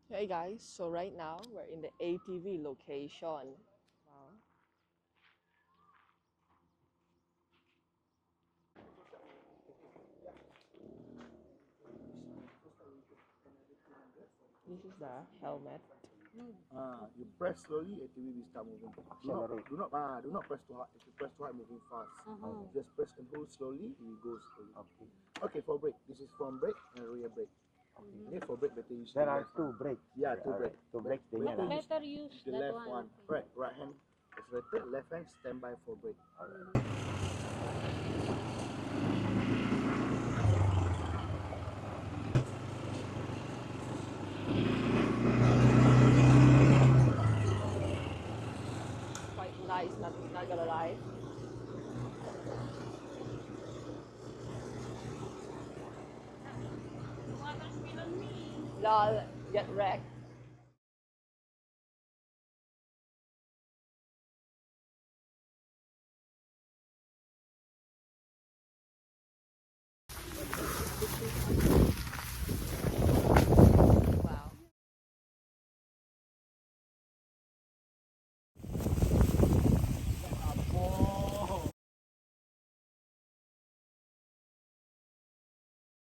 Hey guys, so right now we're in the ATV location. Wow. This is the helmet. You press slowly, ATV will start moving. Do not press too hard. If you press too hard, moving fast. Just press and hold slowly, it will go slowly. Okay, for brake. This is front brake and rear brake. Okay, for brake, better use There are two brakes. Yeah, two brake. Two brakes din yan. Better use The that left one. one. Right hand accelerator, left hand standby for brake. Quite nice, not gonna lie. Water spill on me. Lol, get wrecked.